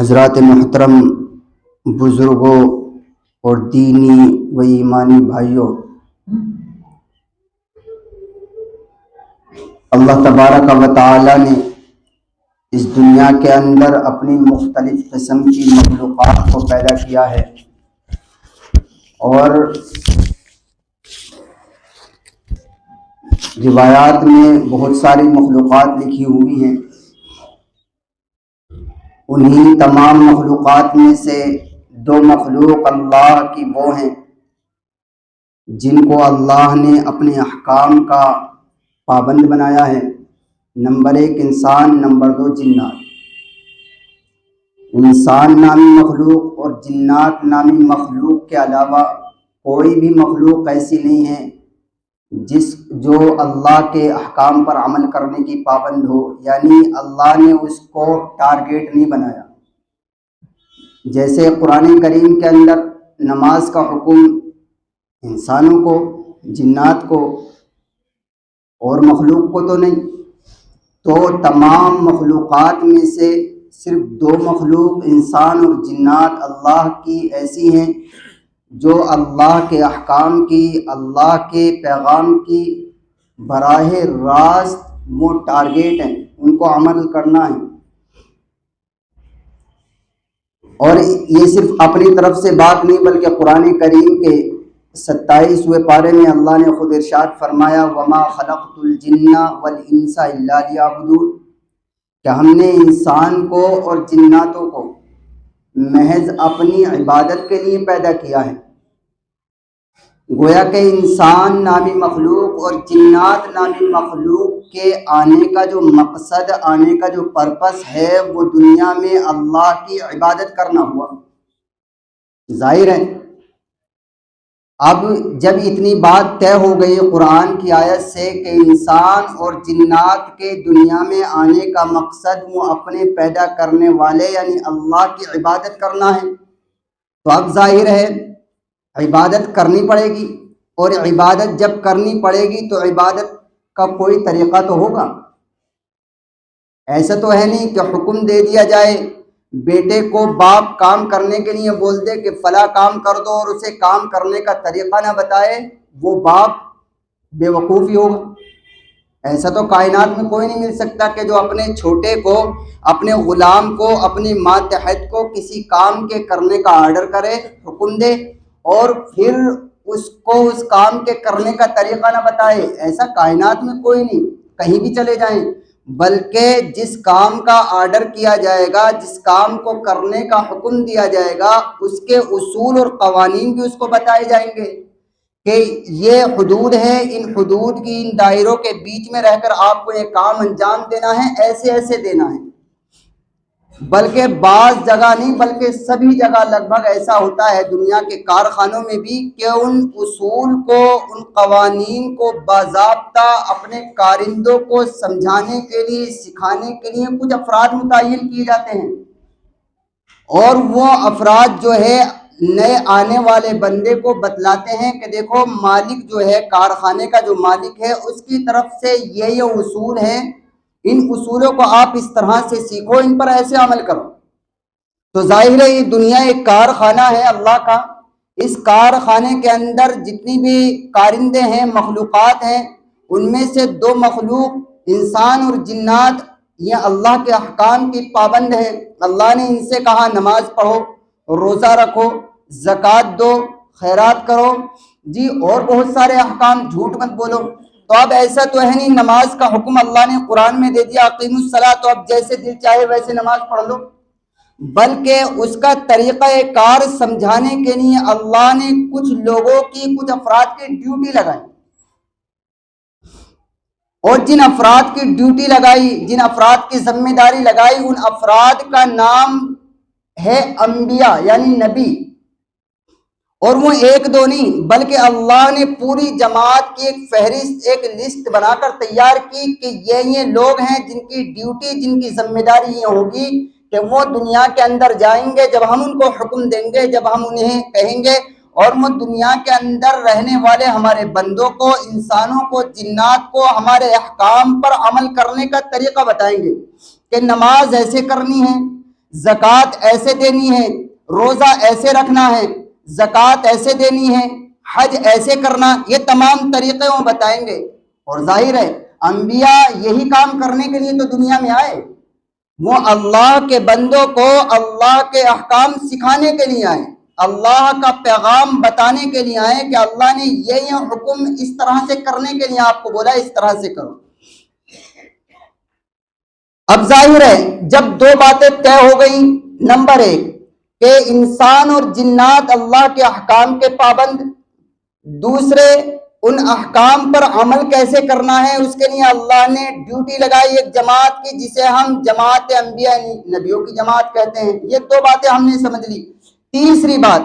حضرات محترم بزرگوں اور دینی و ایمانی بھائیوں، اللہ تبارک و تعالی نے اس دنیا کے اندر اپنی مختلف قسم کی مخلوقات کو پیدا کیا ہے، اور روایات میں بہت ساری مخلوقات لکھی ہوئی ہیں۔ انہی تمام مخلوقات میں سے دو مخلوق اللہ کی وہ ہیں جن کو اللہ نے اپنے احکام کا پابند بنایا ہے۔ نمبر 1 انسان، نمبر 2 جنات۔ انسان نامی مخلوق اور جنات نامی مخلوق کے علاوہ کوئی بھی مخلوق ایسی نہیں ہے جو اللہ کے احکام پر عمل کرنے کی پابند ہو، یعنی اللہ نے اس کو ٹارگیٹ نہیں بنایا۔ جیسے قرآن کریم کے اندر نماز کا حکم انسانوں کو، جنات کو اور مخلوق کو تو نہیں، تو تمام مخلوقات میں سے صرف دو مخلوق انسان اور جنات اللہ کی ایسی ہیں جو اللہ کے احکام کی، اللہ کے پیغام کی براہ راست وہ ٹارگیٹ ہیں، ان کو عمل کرنا ہے۔ اور یہ صرف اپنی طرف سے بات نہیں، بلکہ قرآن کریم کے 27ویں پارے میں اللہ نے خود ارشاد فرمایا وَمَا خَلَقْتُ الْجِنَّ وَالْإِنسَ إِلَّا لِيَعْبُدُونِ، کہ ہم نے انسان کو اور جناتوں کو محض اپنی عبادت کے لیے پیدا کیا ہے۔ گویا کہ انسان نامی مخلوق اور جنات نامی مخلوق کے آنے کا جو مقصد، آنے کا جو پرپس ہے، وہ دنیا میں اللہ کی عبادت کرنا ہوا۔ ظاہر ہے اب جب اتنی بات طے ہو گئی قرآن کی آیت سے کہ انسان اور جنات کے دنیا میں آنے کا مقصد وہ اپنے پیدا کرنے والے یعنی اللہ کی عبادت کرنا ہے، تو اب ظاہر ہے عبادت کرنی پڑے گی، اور عبادت جب کرنی پڑے گی تو عبادت کا کوئی طریقہ تو ہوگا۔ ایسا تو ہے نہیں کہ حکم دے دیا جائے، بیٹے کو باپ کام کرنے کے لیے بول دے کہ فلاں کام کر دو اور اسے کام کرنے کا طریقہ نہ بتائے، وہ باپ بے وقوف ہی ہوگا۔ ایسا تو کائنات میں کوئی نہیں مل سکتا کہ جو اپنے چھوٹے کو، اپنے غلام کو، اپنی ماتحت کو کسی کام کے کرنے کا آرڈر کرے، حکم دے، اور پھر اس کو اس کام کے کرنے کا طریقہ نہ بتائے۔ ایسا کائنات میں کوئی نہیں، کہیں بھی چلے جائیں، بلکہ جس کام کا آرڈر کیا جائے گا، جس کام کو کرنے کا حکم دیا جائے گا، اس کے اصول اور قوانین بھی اس کو بتائے جائیں گے کہ یہ حدود ہے، ان حدود کی، ان دائروں کے بیچ میں رہ کر آپ کو یہ کام انجام دینا ہے، ایسے ایسے دینا ہے۔ بلکہ بعض جگہ نہیں بلکہ سبھی جگہ لگ بھگ ایسا ہوتا ہے دنیا کے کارخانوں میں بھی کہ ان اصول کو، ان قوانین کو باضابطہ اپنے کارندوں کو سمجھانے کے لیے، سکھانے کے لیے کچھ افراد متعین کیے جاتے ہیں، اور وہ افراد جو ہے نئے آنے والے بندے کو بتلاتے ہیں کہ دیکھو مالک جو ہے، کارخانے کا جو مالک ہے، اس کی طرف سے یہ اصول ہیں، ان اصولوں کو آپ اس طرح سے سیکھو، ان پر ایسے عمل کرو۔ تو ظاہر ہے یہ دنیا ایک کارخانہ ہے اللہ کا، اس کارخانے کے اندر جتنی بھی کارندے ہیں، مخلوقات ہیں، ان میں سے دو مخلوق انسان اور جنات یہ اللہ کے احکام کی پابند ہیں۔ اللہ نے ان سے کہا نماز پڑھو، روزہ رکھو، زکوٰۃ دو، خیرات کرو، جی اور بہت سارے احکام، جھوٹ مت بولو۔ تو اب ایسا تو ہے نہیں نماز کا حکم اللہ نے قرآن میں دے دیا اقیموا الصلاۃ، تو اب جیسے دل چاہے ویسے نماز پڑھ لو، بلکہ اس کا طریقہ کار سمجھانے کے لیے اللہ نے کچھ لوگوں کی، کچھ افراد کی ڈیوٹی لگائی، اور جن افراد کی ڈیوٹی لگائی، جن افراد کی ذمہ داری لگائی، ان افراد کا نام ہے انبیاء یعنی نبی۔ اور وہ ایک دو نہیں بلکہ اللہ نے پوری جماعت کی ایک فہرست، ایک لسٹ بنا کر تیار کی کہ یہ لوگ ہیں جن کی ڈیوٹی، جن کی ذمہ داری یہ ہوگی کہ وہ دنیا کے اندر جائیں گے، جب ہم ان کو حکم دیں گے، جب ہم انہیں کہیں گے، اور وہ دنیا کے اندر رہنے والے ہمارے بندوں کو، انسانوں کو، جنات کو ہمارے احکام پر عمل کرنے کا طریقہ بتائیں گے کہ نماز ایسے کرنی ہے، زکوٰۃ ایسے دینی ہے، روزہ ایسے رکھنا ہے، زکوٰۃ ایسے دینی ہے، حج ایسے کرنا، یہ تمام طریقے وہ بتائیں گے۔ اور ظاہر ہے انبیاء یہی کام کرنے کے لیے تو دنیا میں آئے، وہ اللہ کے بندوں کو اللہ کے احکام سکھانے کے لیے آئے، اللہ کا پیغام بتانے کے لیے آئے کہ اللہ نے یہ حکم اس طرح سے کرنے کے لیے آپ کو بولا، اس طرح سے کرو۔ اب ظاہر ہے جب دو باتیں طے ہو گئی، نمبر ایک کہ انسان اور جنات اللہ کے احکام کے پابند، دوسرے ان احکام پر عمل کیسے کرنا ہے اس کے لیے اللہ نے ڈیوٹی لگائی ایک جماعت کی، جسے ہم جماعت انبیاء نبیوں کی جماعت کہتے ہیں۔ یہ دو باتیں ہم نے سمجھ لی۔ تیسری بات،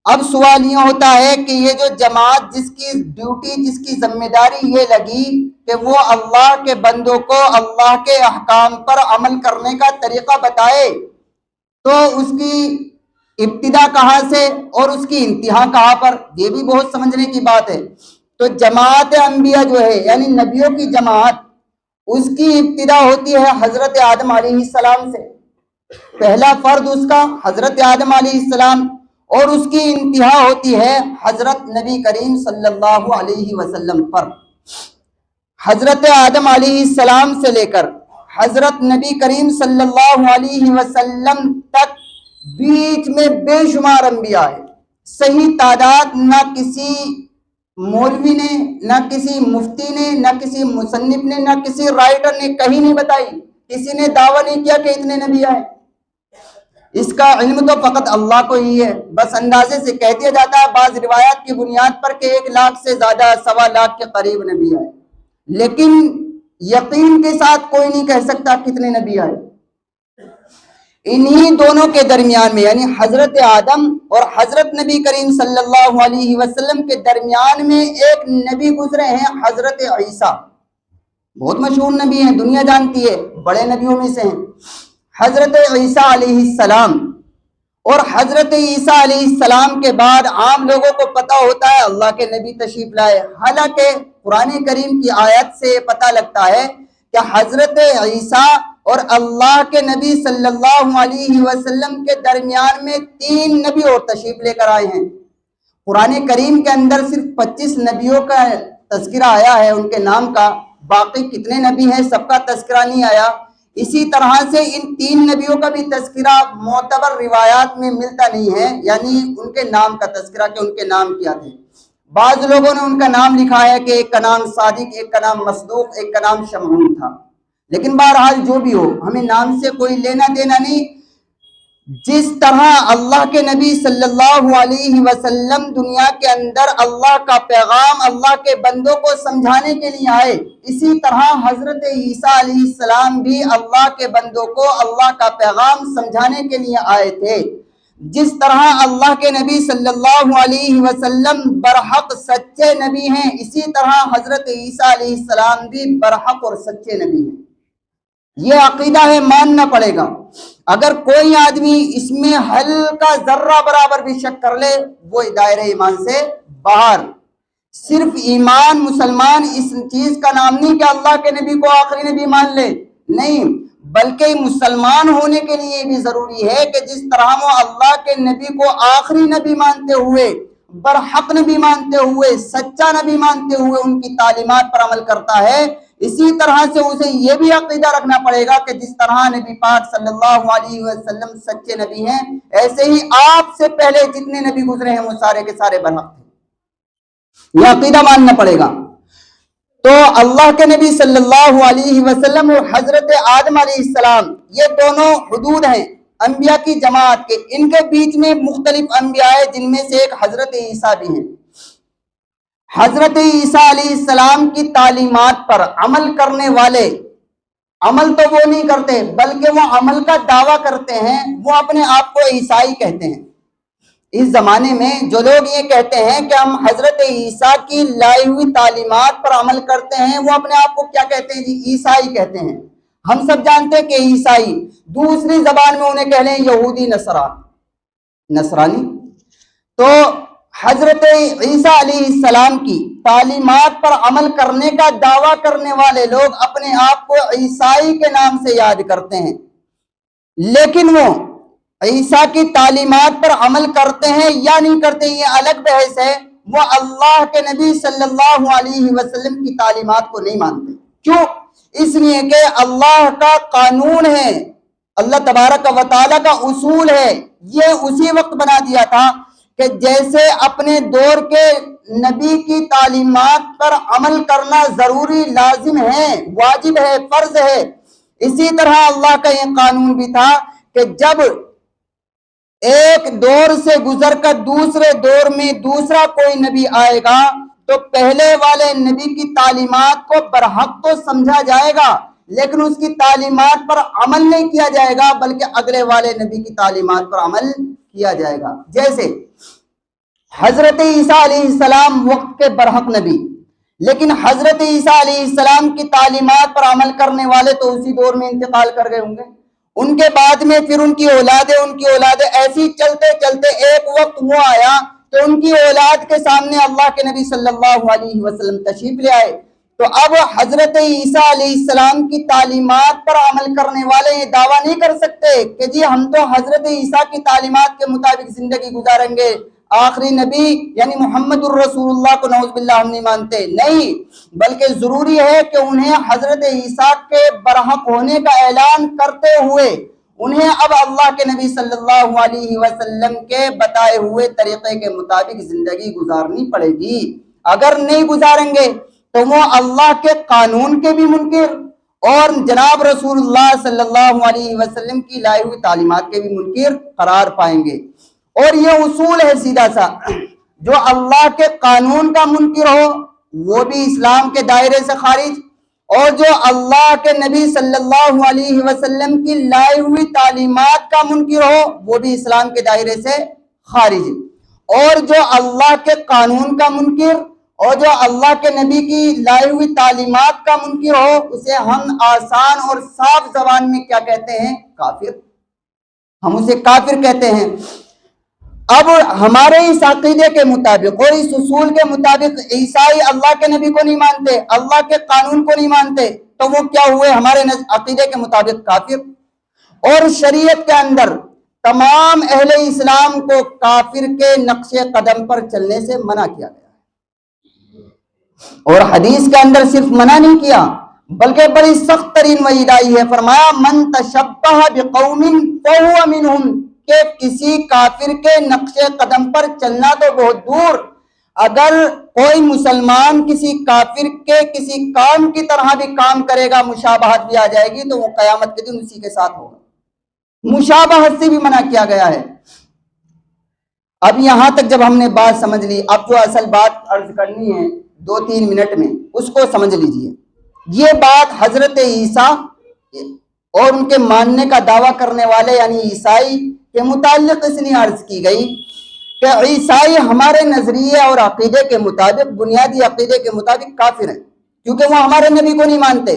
اب سوال یہ ہوتا ہے کہ یہ جو جماعت جس کی ڈیوٹی، جس کی ذمہ داری یہ لگی کہ وہ اللہ کے بندوں کو اللہ کے احکام پر عمل کرنے کا طریقہ بتائے، تو اس کی ابتدا کہاں سے اور اس کی انتہا کہاں پر، یہ بھی بہت سمجھنے کی بات ہے۔ تو جماعت انبیاء جو ہے یعنی نبیوں کی جماعت، اس کی ابتدا ہوتی ہے حضرت آدم علیہ السلام سے، پہلا فرد اس کا حضرت آدم علیہ السلام، اور اس کی انتہا ہوتی ہے حضرت نبی کریم صلی اللہ علیہ وسلم پر۔ حضرت آدم علیہ السلام سے لے کر حضرت نبی کریم صلی اللہ علیہ وسلم تک بیچ میں بے شمار انبیاء ہیں، صحیح تعداد نہ کسی مولوی نے، نہ کسی مفتی نے، نہ کسی مصنف نے، نہ کسی رائٹر نے کہیں نہیں بتائی، کسی نے دعویٰ نہیں کیا کہ اتنے نبی آئے۔ اس کا علم تو فقط اللہ کو ہی ہے، بس اندازے سے کہہ دیا جاتا ہے بعض روایات کی بنیاد پر کہ 1 لاکھ سے زیادہ، 1.25 لاکھ کے قریب نبی آئے، لیکن یقین کے ساتھ کوئی نہیں کہہ سکتا کتنے نبی آئے۔ انہی دونوں کے درمیان میں یعنی حضرت آدم اور حضرت نبی کریم صلی اللہ علیہ وسلم کے درمیان میں ایک نبی گزرے ہیں، حضرت عیسیٰ، بہت مشہور نبی ہیں، دنیا جانتی ہے، بڑے نبیوں میں سے ہیں حضرت عیسیٰ علیہ السلام۔ اور حضرت عیسیٰ علیہ السلام کے بعد عام لوگوں کو پتہ ہوتا ہے اللہ کے نبی تشریف لائے، حالانکہ قرآن کریم کی آیت سے پتہ لگتا ہے کہ حضرت عیسیٰ اور اللہ کے نبی صلی اللہ علیہ وسلم کے درمیان میں 3 نبی اور تشریف لے کر آئے ہیں۔ قرآن کریم کے اندر صرف 25 نبیوں کا تذکرہ آیا ہے ان کے نام کا، باقی کتنے نبی ہیں سب کا تذکرہ نہیں آیا۔ اسی طرح سے ان 3 نبیوں کا بھی تذکرہ معتبر روایات میں ملتا نہیں ہے، یعنی ان کے نام کا تذکرہ کہ ان کے نام کیا تھے۔ بعض لوگوں نے ان کا نام لکھا ہے کہ ایک کا نام صادق، ایک کا نام مصدوق، ایک کا نام شمعون تھا، لیکن بہرحال جو بھی ہو ہمیں نام سے کوئی لینا دینا نہیں۔ جس طرح اللہ کے نبی صلی اللہ علیہ وسلم دنیا کے اندر اللہ کا پیغام اللہ کے بندوں کو سمجھانے کے لیے آئے، اسی طرح حضرت عیسیٰ علیہ السلام بھی اللہ کے بندوں کو اللہ کا پیغام سمجھانے کے لیے آئے تھے۔ جس طرح اللہ کے نبی صلی اللہ علیہ وسلم برحق سچے نبی ہیں، اسی طرح حضرت عیسیٰ علیہ السلام بھی برحق اور سچے نبی ہیں۔ یہ عقیدہ ہے، ماننا پڑے گا۔ اگر کوئی آدمی اس میں ہلکا ذرہ برابر بھی شک کر لے وہ دائرہ ایمان سے باہر۔ صرف ایمان مسلمان اس چیز کا نام نہیں کہ اللہ کے نبی کو آخری نبی مان لے، نہیں، بلکہ مسلمان ہونے کے لیے بھی ضروری ہے کہ جس طرح وہ اللہ کے نبی کو آخری نبی مانتے ہوئے، برحق نبی مانتے ہوئے، سچا نبی مانتے ہوئے ان کی تعلیمات پر عمل کرتا ہے، اسی طرح سے اسے یہ بھی عقیدہ رکھنا پڑے گا کہ جس طرح نبی پاک صلی اللہ علیہ وسلم سچے نبی ہیں، ایسے ہی آپ سے پہلے جتنے نبی گزرے ہیں وہ سارے کے سارے برحق تھے۔ یہ عقیدہ ماننا پڑے گا۔ تو اللہ کے نبی صلی اللہ علیہ وسلم اور حضرت آدم علیہ السلام یہ دونوں حدود ہیں انبیاء کی جماعت کے، ان کے بیچ میں مختلف انبیاء ہیں جن میں سے ایک حضرت عیسیٰ بھی ہیں۔ حضرت عیسیٰ علیہ السلام کی تعلیمات پر عمل کرنے والے، عمل تو وہ نہیں کرتے بلکہ وہ عمل کا دعویٰ کرتے ہیں، وہ اپنے آپ کو عیسائی کہتے ہیں۔ اس زمانے میں جو لوگ یہ کہتے ہیں کہ ہم حضرت عیسیٰ کی لائی ہوئی تعلیمات پر عمل کرتے ہیں، وہ اپنے آپ کو کیا کہتے ہیں جی؟ عیسائی کہتے ہیں۔ ہم سب جانتے ہیں کہ عیسائی، دوسری زبان میں انہیں کہہ لیں یہودی نصرانی۔ تو حضرت عیسیٰ علیہ السلام کی تعلیمات پر عمل کرنے کا دعویٰ کرنے والے لوگ اپنے آپ کو عیسائی کے نام سے یاد کرتے ہیں، لیکن وہ عیسیٰ کی تعلیمات پر عمل کرتے ہیں یا نہیں کرتے یہ الگ بحث ہے۔ وہ اللہ کے نبی صلی اللہ علیہ وسلم کی تعلیمات کو نہیں مانتے۔ کیوں؟ اس لیے کہ اللہ کا قانون ہے، اللہ تبارک و تعالیٰ کا اصول ہے، یہ اسی وقت بنا دیا تھا کہ جیسے اپنے دور کے نبی کی تعلیمات پر عمل کرنا ضروری، لازم ہے، واجب ہے، فرض ہے، اسی طرح اللہ کا یہ قانون بھی تھا کہ جب ایک دور سے گزر کر دوسرے دور میں دوسرا کوئی نبی آئے گا تو پہلے والے نبی کی تعلیمات کو برحق تو سمجھا جائے گا، لیکن اس کی تعلیمات پر عمل نہیں کیا جائے گا، بلکہ اگلے والے نبی کی تعلیمات پر عمل کیا جائے گا۔ جیسے حضرت عیسیٰ علیہ السلام وقت کے برحق نبی، لیکن حضرت عیسیٰ علیہ السلام کی تعلیمات پر عمل کرنے والے تو اسی دور میں انتقال کر گئے ہوں گے، ان کے بعد میں پھر ان کی اولادیں ایسی چلتے چلتے ایک وقت وہ آیا تو ان کی اولاد کے سامنے اللہ کے نبی صلی اللہ علیہ وسلم تشریف لے آئے۔ تو اب حضرت عیسیٰ علیہ السلام کی تعلیمات پر عمل کرنے والے یہ دعویٰ نہیں کر سکتے کہ جی ہم تو حضرت عیسیٰ کی تعلیمات کے مطابق زندگی گزاریں گے، آخری نبی یعنی محمد الرسول اللہ کو نعوذ باللہ ہم نہیں مانتے، نہیں، بلکہ ضروری ہے کہ انہیں حضرت عیسیٰ کے برحق ہونے کا اعلان کرتے ہوئے انہیں اب اللہ کے نبی صلی اللہ علیہ وسلم کے بتائے ہوئے طریقے کے مطابق زندگی گزارنی پڑے گی۔ اگر نہیں گزاریں گے تو وہ اللہ کے قانون کے بھی منکر اور جناب رسول اللہ صلی اللہ علیہ وسلم کی لائی ہوئی تعلیمات کے بھی منکر قرار پائیں گے۔ اور یہ اصول ہے سیدھا سا، جو اللہ کے قانون کا منکر ہو وہ بھی اسلام کے دائرے سے خارج، اور جو اللہ کے نبی صلی اللہ علیہ وسلم کی لائی ہوئی تعلیمات کا منکر ہو وہ بھی اسلام کے دائرے سے خارج، اور جو اللہ کے قانون کا منکر اور جو اللہ کے نبی کی لائی ہوئی تعلیمات کا منکر ہو اسے ہم آسان اور صاف زبان میں کیا کہتے ہیں؟ کافر، ہم اسے کافر کہتے ہیں۔ اب ہمارے اس عقیدے کے مطابق اور اس اصول کے مطابق عیسائی اللہ کے نبی کو نہیں مانتے، اللہ کے قانون کو نہیں مانتے، تو وہ کیا ہوئے؟ ہمارے عقیدے کے مطابق کافر۔ اور شریعت کے اندر تمام اہل اسلام کو کافر کے نقش قدم پر چلنے سے منع کیا گیا ہے، اور حدیث کے اندر صرف منع نہیں کیا بلکہ بڑی سخت ترین وعید آئی ہے، فرمایا من تشبہ بقوم فہو منہم، کہ کسی کافر کے نقش قدم پر چلنا تو بہت دور، اگر کوئی مسلمان کسی کافر کے کسی کام کی طرح بھی کام کرے گا، مشابہت بھی آ جائے گی تو وہ قیامت کے دن اسی کے ساتھ ہوگا۔ مشابہت سے بھی منع کیا گیا ہے۔ اب یہاں تک جب ہم نے بات سمجھ لی، اب جو اصل بات عرض کرنی ہے 2-3 منٹ میں اس کو سمجھ لیجئے۔ یہ بات حضرت عیسیٰ اور ان کے ماننے کا دعویٰ کرنے والے یعنی عیسائی کے متعلق اس لیے عرض کی گئی کہ عیسائی ہمارے نظریے اور عقیدے کے مطابق، بنیادی عقیدے کے مطابق کافر ہیں، کیونکہ وہ ہمارے نبی کو نہیں مانتے،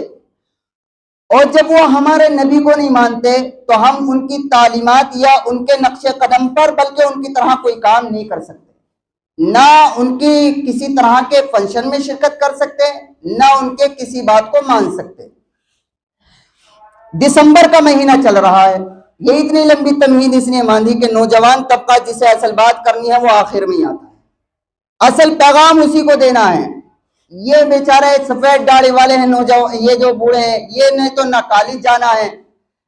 اور جب وہ ہمارے نبی کو نہیں مانتے تو ہم ان کی تعلیمات یا ان کے نقش قدم پر بلکہ ان کی طرح کوئی کام نہیں کر سکتے، نہ ان کی کسی طرح کے فنکشن میں شرکت کر سکتے، نہ ان کے کسی بات کو مان سکتے۔ دسمبر کا مہینہ چل رہا ہے، یہ اتنی لمبی تمہید اس نے باندھی کہ نوجوان طبقہ جسے اصل بات کرنی ہے وہ آخر میں ہی آتا ہے، اصل پیغام اسی کو دینا ہے۔ یہ بیچارے سفید داڑھی والے ہیں نوجوان، یہ جو بوڑھے ہیں، یہ نہیں تو نہ کالج جانا ہے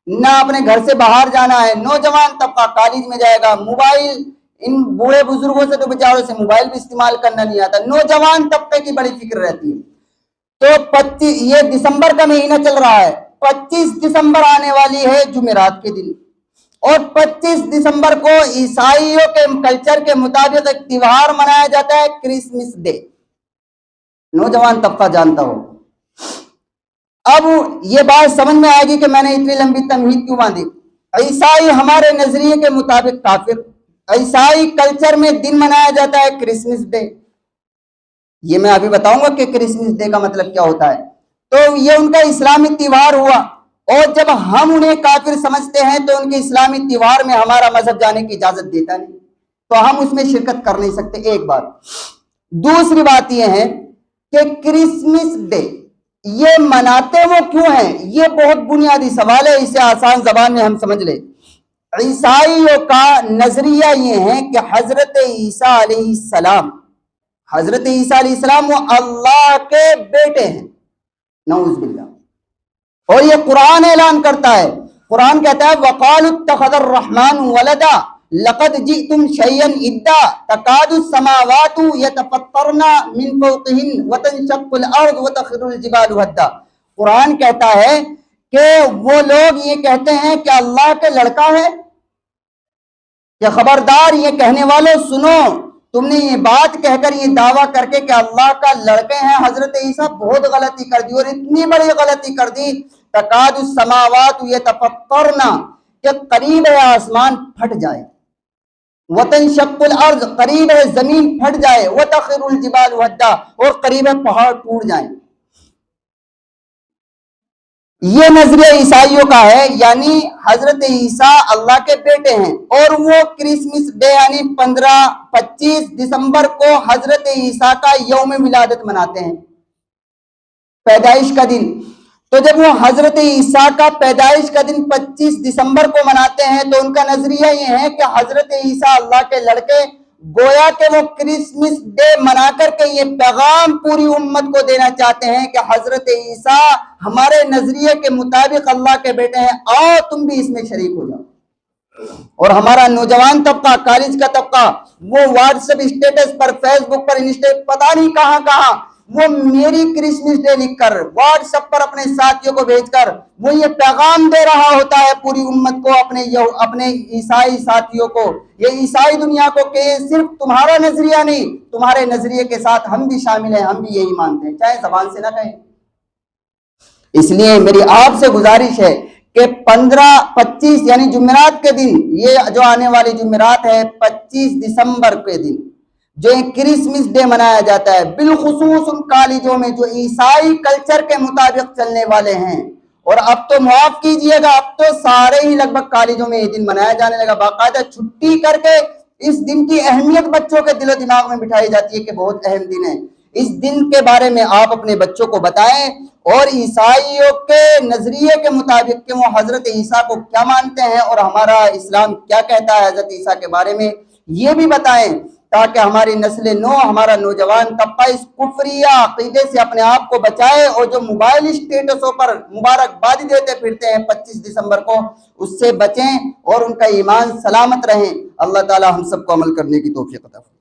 نہ اپنے گھر سے باہر جانا ہے، نوجوان طبقہ کالج میں جائے گا، موبائل، ان بوڑھے بزرگوں سے تو بیچاروں سے موبائل بھی استعمال کرنا نہیں آتا، نوجوان طبقے کی بڑی فکر رہتی ہے۔ تو یہ دسمبر کا مہینہ چل رہا ہے، 25 دسمبر آنے والی ہے جمعرات کے دن، اور 25 دسمبر کو عیسائیوں کے کلچر کے مطابق ایک تہوار منایا جاتا ہے، کرسمس ڈے، نوجوان طبقہ جانتا ہو۔ اب یہ بات سمجھ میں آئے گی کہ میں نے اتنی لمبی تمہید کیوں باندھی۔ عیسائی ہمارے نظریے کے مطابق کافر، عیسائی کلچر میں دن منایا جاتا ہے کرسمس ڈے، یہ میں ابھی بتاؤں گا کہ کرسمس ڈے کا مطلب کیا ہوتا ہے۔ تو یہ ان کا اسلامی تہوار ہوا، اور جب ہم انہیں کافر سمجھتے ہیں تو ان کے اسلامی تہوار میں ہمارا مذہب جانے کی اجازت دیتا نہیں، تو ہم اس میں شرکت کر نہیں سکتے، ایک بات۔ دوسری بات یہ ہے کہ کرسمس ڈے یہ مناتے وہ کیوں ہیں؟ یہ بہت بنیادی سوال ہے، اسے آسان زبان میں ہم سمجھ لیں۔ عیسائیوں کا نظریہ یہ ہے کہ حضرت عیسیٰ علیہ السلام وہ اللہ کے بیٹے ہیں، نعوذ باللہ۔ اور یہ قرآن اعلان کرتا ہے، قرآن کہتا ہے وَقَالُوا اتَّخَذَ الرَّحْمَنُ وَلَدًا لَقَدْ جِئْتُمْ شَيْئًا إِدًّا تَكَادُ السَّمَاوَاتُ يَتَفَطَّرْنَ مِنْ فَوْقِهِنَّ وَتَنشَقُّ الْأَرْضُ وَتَخِرُّ الْجِبَالُ هَدًّا۔ قرآن کہتا ہے کہ وہ لوگ یہ کہتے ہیں کہ اللہ کے لڑکا ہے، کہ خبردار یہ کہنے والوں سنو، تم نے یہ بات کہہ کر یہ دعویٰ کر کے کہ اللہ کا لڑکے ہیں حضرت عیسیٰ، بہت غلطی کر دی، اور اتنی بڑی غلطی کر دی تکاد السماوات یتفطرن، کہ قریب ہے آسمان پھٹ جائے، وتنشق الارض، قریب ہے زمین پھٹ جائے، وتخر الجبال ہدا، اور قریب ہے پہاڑ ٹوٹ جائیں۔ یہ نظریہ عیسائیوں کا ہے، یعنی حضرت عیسیٰ اللہ کے بیٹے ہیں، اور وہ کرسمس ڈے یعنی 25 دسمبر کو حضرت عیسیٰ کا یوم ولادت مناتے ہیں، پیدائش کا دن۔ تو جب وہ حضرت عیسیٰ کا پیدائش کا دن 25 دسمبر کو مناتے ہیں تو ان کا نظریہ یہ ہے کہ حضرت عیسیٰ اللہ کے لڑکے، گویا کہ وہ کرسمس ڈے منا کر کے یہ پیغام پوری امت کو دینا چاہتے ہیں کہ حضرت عیسیٰ ہمارے نظریے کے مطابق اللہ کے بیٹے ہیں، آؤ تم بھی اس میں شریک ہو جاؤ۔ اور ہمارا نوجوان طبقہ، کالج کا طبقہ، وہ واٹس ایپ اسٹیٹس پر، فیس بک پر، پتہ نہیں کہاں کہاں وہ میری کرسمس ڈے لکھ کر، واٹس ایپ پر اپنے ساتھیوں کو بھیج کر وہ یہ پیغام دے رہا ہوتا ہے پوری امت کو، اپنے عیسائی ساتھیوں کو، یہ عیسائی دنیا کو، کہ صرف تمہارا نظریہ نہیں، تمہارے نظریے کے ساتھ ہم بھی شامل ہیں، ہم بھی یہی مانتے ہیں، چاہے زبان سے نہ کہیں۔ اس لیے میری آپ سے گزارش ہے کہ 25 یعنی جمعرات کے دن، یہ جو آنے والی جمعرات ہے 25 دسمبر کے دن جو ایک کرسمس ڈے منایا جاتا ہے، بالخصوص ان کالجوں میں جو عیسائی کلچر کے مطابق چلنے والے ہیں، اور اب تو معاف کیجئے گا، اب تو سارے ہی لگ بھگ کالجوں میں یہ دن منایا جانے لگا، باقاعدہ چھٹی کر کے اس دن کی اہمیت بچوں کے دل و دماغ میں بٹھائی جاتی ہے کہ بہت اہم دن ہے۔ اس دن کے بارے میں آپ اپنے بچوں کو بتائیں، اور عیسائیوں کے نظریے کے مطابق کہ وہ حضرت عیسیٰ کو کیا مانتے ہیں اور ہمارا اسلام کیا کہتا ہے حضرت عیسیٰ کے بارے میں، یہ بھی بتائیں، تاکہ ہماری نسل نو، ہمارا نوجوان طبقہ اس کفریہ عقیدے سے اپنے آپ کو بچائے، اور جو موبائل اسٹیٹسوں پر مبارکبادی دیتے پھرتے ہیں 25 دسمبر کو، اس سے بچیں اور ان کا ایمان سلامت رہیں۔ اللہ تعالی ہم سب کو عمل کرنے کی توفیق عطا فرمائے۔